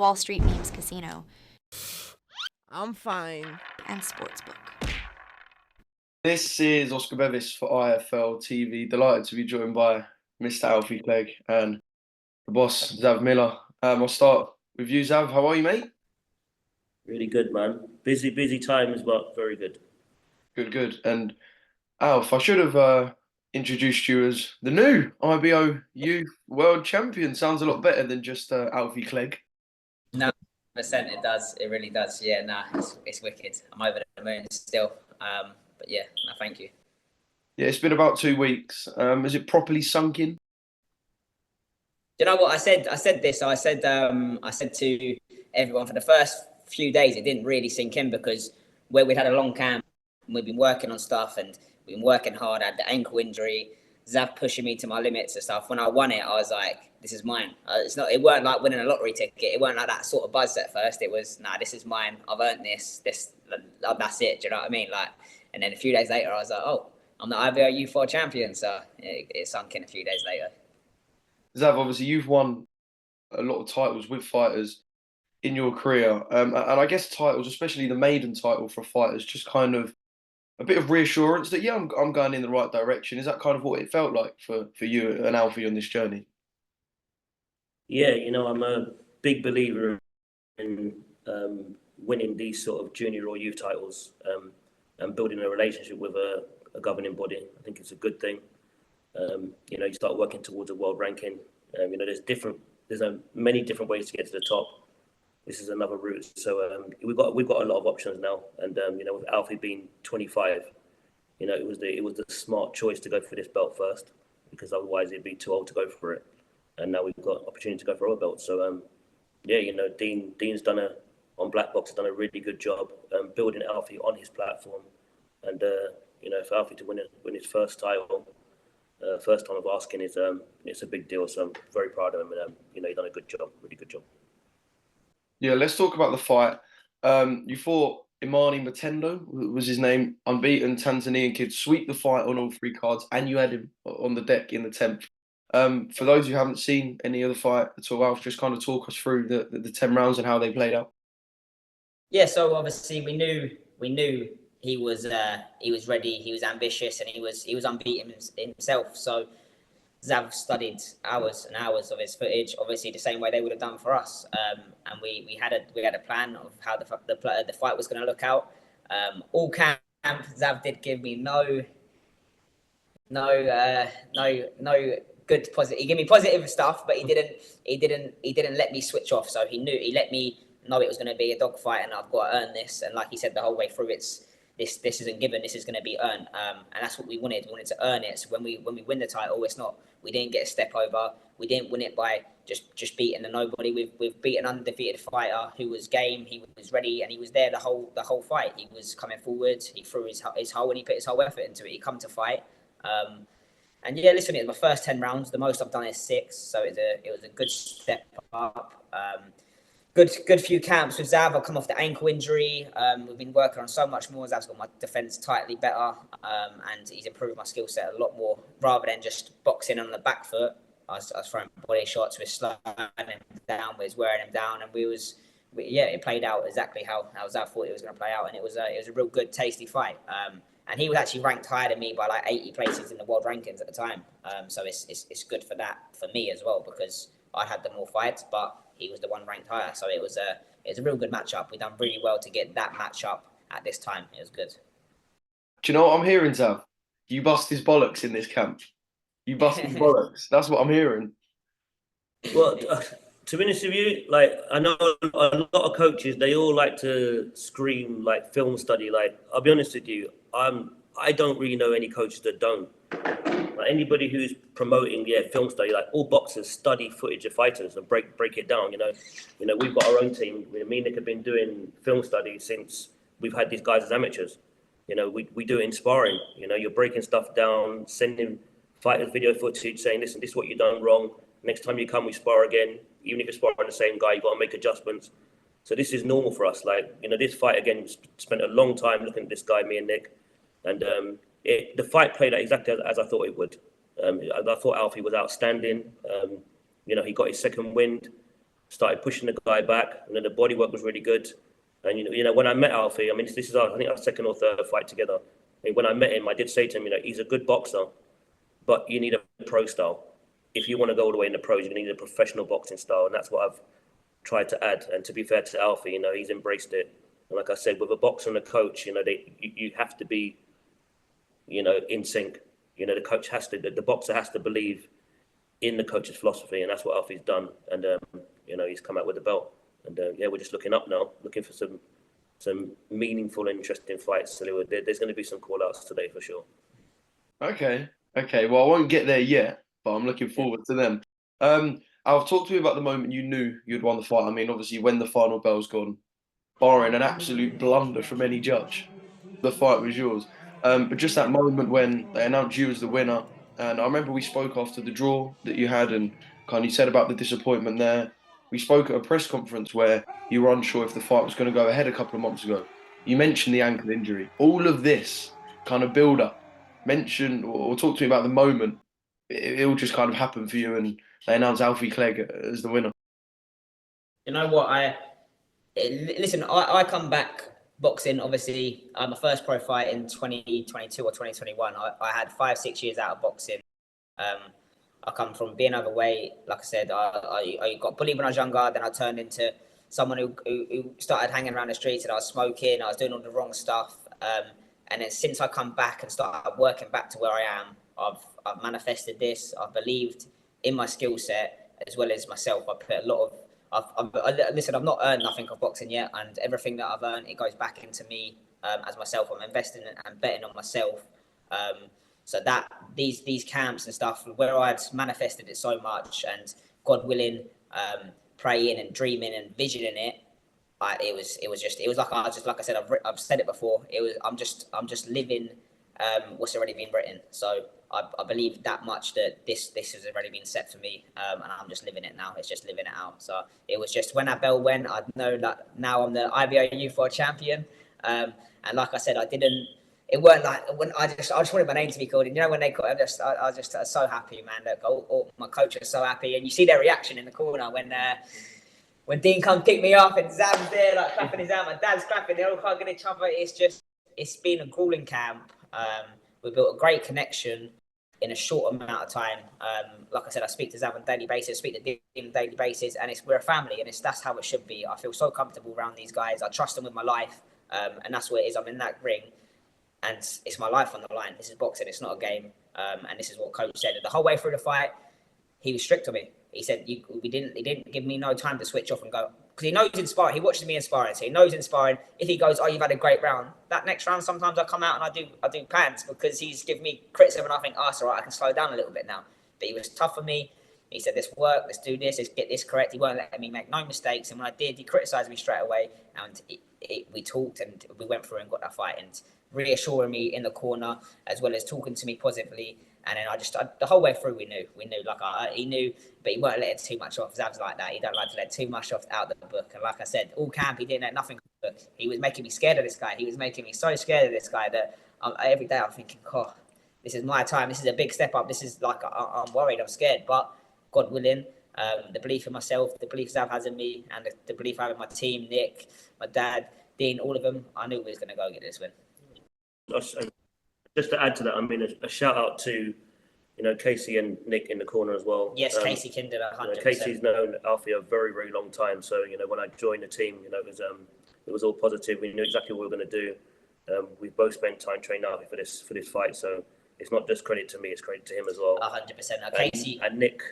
Wall Street Memes Casino, I'm fine. and Sportsbook. This is Oscar Bevis for IFL TV. Delighted to be joined by Mr. Alfie Clegg and the boss, Zav Miller. I'll start with you, Zav. How are you, mate? Really good, man. Busy times, but very good. Good. And Alf, I should have introduced you as the new IBO Youth World Champion. Sounds a lot better than just Alfie Clegg. No, percent it does. It really does. Yeah, it's wicked. I'm over the moon still. But yeah, no, thank you. Yeah, it's been about 2 weeks. Is it properly sunk in? You know what I said? I said to everyone for the first few days, it didn't really sink in because where we'd had a long camp and we've been working on stuff and we've been working hard. I had the ankle injury, Zav pushing me to my limits and stuff. When I won it, I was like, this is mine. It weren't like winning a lottery ticket. It weren't like that sort of buzz at first. It was, this is mine. I've earned this. That's it. Do you know what I mean? And then a few days later, I was like, oh, I'm the IBO U4 champion. So it sunk in a few days later. Zav, obviously you've won a lot of titles with fighters in your career. And I guess titles, especially the maiden title for fighters, just kind of a bit of reassurance that, I'm going in the right direction. Is that kind of what it felt like for you and Alfie on this journey? Yeah, I'm a big believer in winning these sort of junior or youth titles and building a relationship with a governing body. I think it's a good thing. You start working towards a world ranking. There's many different ways to get to the top. This is another route. So we've got a lot of options now. And with Alfie being 25, it was the smart choice to go for this belt first, because otherwise it'd be too old to go for it. And now we've got opportunity to go for other belts. So Dean's done on Black Box has done a really good job building Alfie on his platform. And for Alfie to win his first title. First time of asking is it's a big deal, so I'm very proud of him, and he's done a good job, really good job. Yeah, let's talk about the fight. You fought Imani Matendo, was his name, unbeaten Tanzanian kid, sweep the fight on all 3 cards, and you had him on the deck in the 10th. For those who haven't seen any of the fight at all, Alf, just kind of talk us through the 10 rounds and how they played out. Yeah, so obviously we knew he was ready, he was ambitious, and he was unbeaten himself. So Zav studied hours and hours of his footage, obviously the same way they would have done for us. And we had a plan of how the fight was going to look out. All camp, Zav did give me no good positive. He gave me positive stuff, but he didn't let me switch off. So he let me know it was going to be a dogfight, and I've got to earn this. And like he said the whole way through, this isn't given. This is going to be earned, and that's what we wanted. We wanted to earn it. So when we win the title, we didn't get a step over. We didn't win it by just beating the nobody. We've beaten an undefeated fighter who was game. He was ready, and he was there the whole fight. He was coming forward. He threw his whole, and he put his whole effort into it. He come to fight. And yeah, listen, it was my first 10 rounds. The most I've done is 6, so it was a good step up. Good few camps with Zav. I've come off the ankle injury. We've been working on so much more. Zav's got my defence tightly better, and he's improved my skill set a lot more. Rather than just boxing on the back foot, I was throwing body shots, we're slowing him down, we're wearing him down, and it played out exactly how Zav thought it was going to play out, and it was a real good, tasty fight. And he was actually ranked higher than me by like 80 places in the world rankings at the time. So it's good for me as well, because I had the more fights, but he was the one ranked higher. So it was a real good matchup. We done really well to get that matchup at this time. It was good. Do you know what I'm hearing, Zav? You bust his bollocks in this camp. You bust his bollocks. That's what I'm hearing. Well, to be honest with you, I know a lot of coaches, they all like to scream film study. I'll be honest with you, I don't really know any coaches that don't. Anybody who's promoting film study, all boxers study footage of fighters and break it down. We've got our own team. Me and Nick have been doing film study since we've had these guys as amateurs. We do it in sparring. You're breaking stuff down, sending fighters video footage, saying, listen, this is what you've done wrong. Next time you come, we spar again. Even if you're sparring the same guy, you've got to make adjustments. So this is normal for us. This fight again, spent a long time looking at this guy, me and Nick, and the fight played out exactly as I thought it would. I thought Alfie was outstanding. He got his second wind. started pushing the guy back, and then the body work was really good. And when I met Alfie, I mean, this is I think our second or third fight together. And when I met him, I did say to him, he's a good boxer, but you need a pro style. If you want to go all the way in the pros, you're going to need a professional boxing style, and that's what I've tried to add. And to be fair to Alfie, he's embraced it. And like I said, with a boxer and a coach, you have to be, in sync. The coach the boxer has to believe in the coach's philosophy, and that's what Alfie's done. And he's come out with the belt. And we're just looking up now, looking for some meaningful, interesting fights. So there's going to be some call-outs today for sure. Okay. Well, I won't get there yet, but I'm looking forward to them. I'll talk to you about the moment you knew you'd won the fight. I mean, obviously, when the final bell's gone, barring an absolute blunder from any judge, the fight was yours. But just that moment when they announced you as the winner, and I remember we spoke after the draw that you had, and kind of said about the disappointment there. We spoke at a press conference where you were unsure if the fight was going to go ahead a couple of months ago. You mentioned the ankle injury. All of this kind of build up. Mention or talk to me about the moment. It all just kind of happened for you, and they announced Alfie Clegg as the winner. You know what? Listen. I come back boxing. Obviously, my first pro fight in 2022 or 2021. I had 5-6 years out of boxing. I come from being overweight. Like I said, I got bullied when I was younger. Then I turned into someone who started hanging around the streets, and I was smoking. I was doing all the wrong stuff. And then since I come back and started working back to where I am, I've manifested this. I've believed in my skill set as well as myself. I put a lot of. Listen, I've not earned nothing of boxing yet, and everything that I've earned, it goes back into me as myself. I'm investing and betting on myself. So that these camps and stuff, where I'd manifested it so much, and God willing, praying and dreaming and visioning it, it was like I said, I've said it before. I'm just living what's already been written. So I believe that much that this has already been set for me, and I'm just living it now. It's just living it out. So it was just when that bell went, I know that now I'm the IBO U4 champion. And like I said, it weren't like when I just wanted my name to be called. And when they called, I was just so happy, man. That my coach was so happy, and you see their reaction in the corner when Dean come pick me up and Zam's there like clapping his hand, my dad's clapping, they're all hugging each other. It's been a grueling camp. We built a great connection in a short amount of time. Like I said, I speak to Zam on a daily basis, speak to Dean on a daily basis, and we're a family, and that's how it should be. I feel so comfortable around these guys. I trust them with my life, and that's what it is. I'm in that ring, and it's my life on the line. This is boxing. It's not a game. And this is what coach said. And the whole way through the fight, he was strict on me. He said, he didn't give me no time to switch off and go. Because he knows in sparring, he watches me in sparring. So he knows in sparring, if he goes, oh, you've had a great round. That next round, sometimes I come out and I do pants because he's giving me criticism and I think, it's all right, I can slow down a little bit now. But he was tough for me. He said, let's work, let's do this, let's get this correct. He weren't letting me make no mistakes. And when I did, he criticised me straight away. And we talked and we went through and got that fight. And reassuring me in the corner as well as talking to me positively. And then the whole way through, we knew, he knew, but he weren't letting too much off. Zav's like that. He don't like to let too much off out the book. And like I said, all camp, he didn't let nothing off the book. He was making me scared of this guy. He was making me so scared of this guy that every day I'm thinking, this is my time. This is a big step up. This is like, I'm worried, I'm scared. But God willing, the belief in myself, the belief Zav has in me, and the belief I have in my team, Nick, my dad, Dean, all of them, I knew we was going to go get this win. Just to add to that, I mean, a shout out to, Casey and Nick in the corner as well. Yes, Casey Kinder, 100%. Casey's known Alfie a very, very long time. So, when I joined the team, it was all positive. We knew exactly what we were going to do. We both spent time training Alfie for this fight. So it's not just credit to me, it's credit to him as well. 100%. Now, Casey and Nick,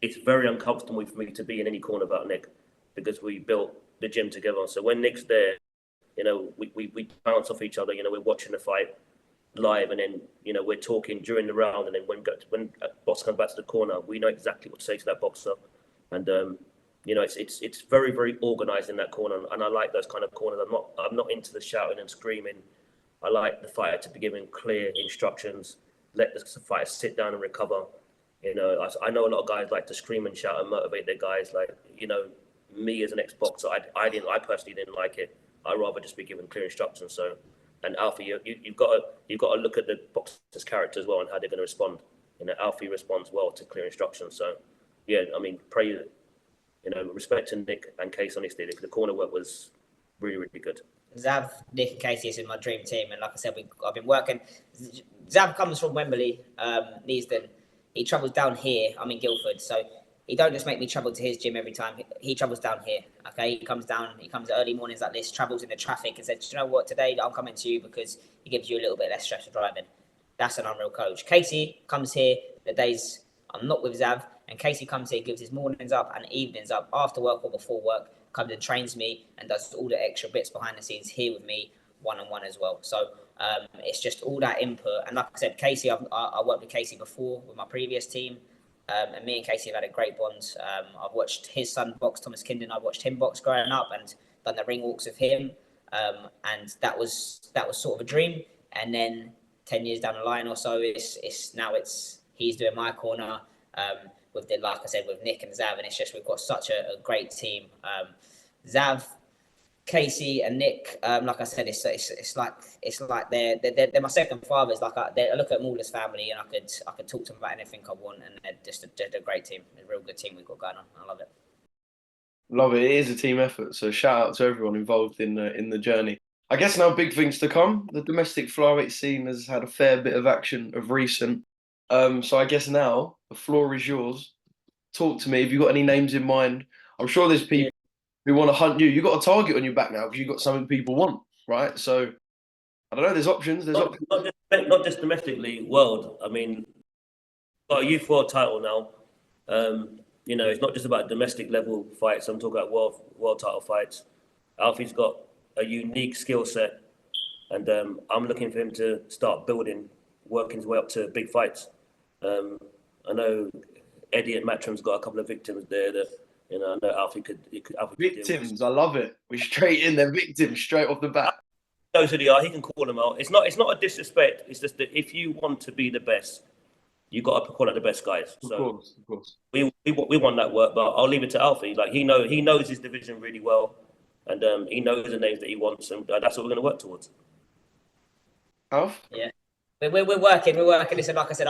it's very uncomfortable for me to be in any corner about Nick because we built the gym together. So when Nick's there, we bounce off each other. We're watching the fight live, and then we're talking during the round, and then when a boxer comes back to the corner, we know exactly what to say to that boxer, and it's very, very organised in that corner, and I like those kind of corners. I'm not into the shouting and screaming. I like the fighter to be given clear instructions, let the fighter sit down and recover. I know a lot of guys like to scream and shout and motivate their guys. Like me as an ex-boxer, I personally didn't like it. I'd rather just be given clear instructions. So, and Alfie, you've got to look at the boxer's character as well and how they're going to respond. Alfie responds well to clear instructions. So, yeah, I mean, pray respect to Nick and Case on this day. The corner work was really, really good. Zav, Nick, and Casey is in my dream team, and like I said, I've been working. Zav comes from Wembley, Neasden. He travels down here. I'm in Guildford, so he don't just make me travel to his gym every time. He travels down here. Okay, he comes early mornings like this, travels in the traffic, and says, "Do you know what? Today I'm coming to you because he gives you a little bit less stress for driving." That's an unreal coach. Casey comes here the days I'm not with Zav, and Casey comes here, gives his mornings up and evenings up after work or before work, comes and trains me and does all the extra bits behind the scenes here with me one-on-one as well. So it's just all that input. And like I said, Casey, I worked with Casey before with my previous team, and me and Casey have had a great bond. I've watched his son box, Thomas Kinden. I've watched him box growing up and done the ring walks with him, and that was sort of a dream. And then 10 years down the line or so, he's doing my corner. Like I said, with Nick and Zav, and it's just we've got such a great team. Zav, Casey, and Nick. Like I said, it's like they're my second fathers. Like I look at them all as family, and I could talk to them about anything I want, and they're just a great team, a real good team we've got going on. I love it. Love it. It is a team effort. So shout out to everyone involved in the journey. I guess now big things to come. The domestic flyweight scene has had a fair bit of action of recent. So I guess now the floor is yours. Talk to me. Have you got any names in mind? I'm sure there's people who want to hunt you. You've got a target on your back now because you've got something people want, right? So I don't know. There's options. Not just domestically, world. I mean, got a youth world title now. It's not just about domestic level fights. I'm talking about world title fights. Alfie's got a unique skill set, and I'm looking for him to start building, working his way up to big fights. I know Eddie at Matrim's got a couple of victims there that I know Alfie could Victims, I love it. We're straight in there, victims straight off the bat. Those who they are, he can call them out. It's not a disrespect. It's just that if you want to be the best, you got to call out the best guys. Of course. We want that work, but I'll leave it to Alfie. Like he knows his division really well, and he knows the names that he wants, and that's what we're going to work towards. Alf? Yeah, we're working. Listen, like I said,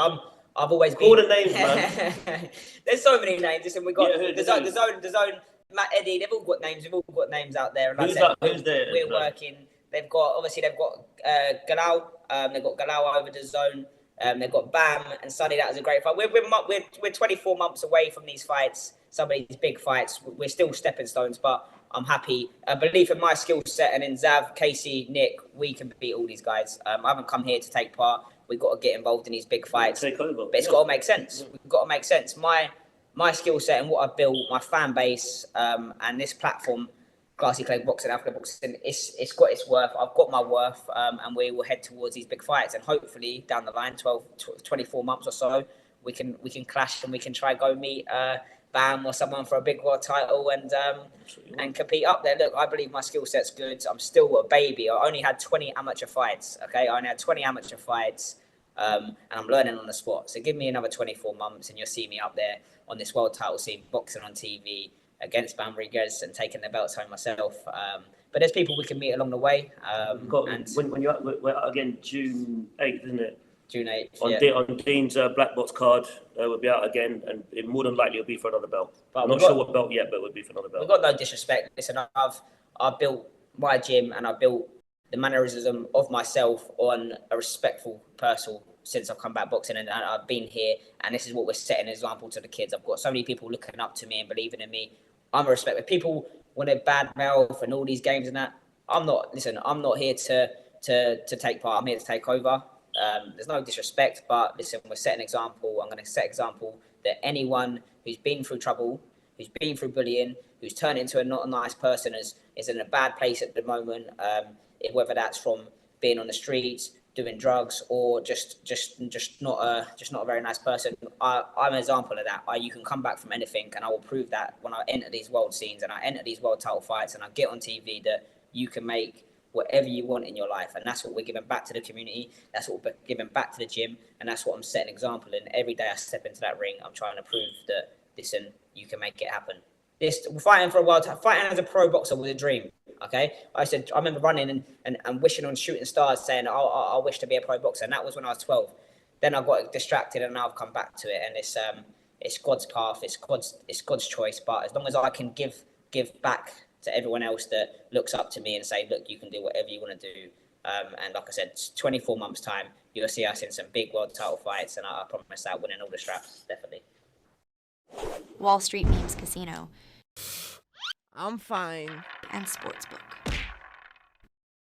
I've always call been... the names, man. There's so many names. Listen, we got the zone, Matt, Eddie. They've all got names. We've all got names out there. And like who's there? We're working. They've got Galal. They've got Galal over the zone. They've got Bam and Sonny. That was a great fight. We're 24 months away from these fights. Some of these big fights. We're still stepping stones, but I'm happy. I believe in my skill set, and in Zav, Casey, Nick, we can beat all these guys. I haven't come here to take part. We've got to get involved in these big fights. Take over. But it's got to make sense. We've got to make sense. My skill set and what I've built, my fan base, and this platform, Alfie Clegg Boxing, Africa Boxing, it's got its worth. I've got my worth, and we will head towards these big fights. And hopefully, down the line, 24 months or so, we can clash and we can try go meet Bam or someone for a big world title and compete up there. Look, I believe my skill set's good. I'm still a baby. I only had 20 amateur fights. Okay, I only had 20 amateur fights, and I'm learning on the spot. So give me another 24 months, and you'll see me up there on this world title scene, boxing on TV against Bam Rodriguez and taking the belts home myself. But there's people we can meet along the way. When you're we're out again June 8th, isn't it? June 8th. On Dean's black box card, we'll be out again, and it more than likely will be for another belt. But I'm not sure what belt yet, but it will be for another belt. We've got no disrespect. Listen, I've built my gym and I've built the mannerism of myself on a respectful person since I've come back boxing, and I've been here, and this is what we're setting an example to the kids. I've got so many people looking up to me and believing in me. I'm a respect. If people want to bad mouth and all these games and that, I'm not here to take part. I'm here to take over. There's no disrespect, but listen, we're setting an example. I'm going to set an example that anyone who's been through trouble, who's been through bullying, who's turned into a not a nice person, is in a bad place at the moment. Whether that's from being on the streets, doing drugs, or just not a very nice person. I'm an example of that. You can come back from anything, and I will prove that when I enter these world scenes and I enter these world title fights and I get on TV that you can make whatever you want in your life. And that's what we're giving back to the community. That's what we're giving back to the gym. And that's what I'm setting an example in. Every day I step into that ring, I'm trying to prove that, listen, you can make it happen. Fighting for a while, fighting as a pro boxer was a dream. Okay, I remember running and wishing on shooting stars, saying I wish to be a pro boxer, and that was when I was 12. Then I got distracted, and now I've come back to it, and it's God's path, it's God's choice. But as long as I can give back to everyone else that looks up to me and say, look, you can do whatever you want to do. And like I said, 24 months time, you'll see us in some big world title fights, and I promise that winning all the straps, definitely. Wall Street Memes Casino I'm fine. and Sportsbook.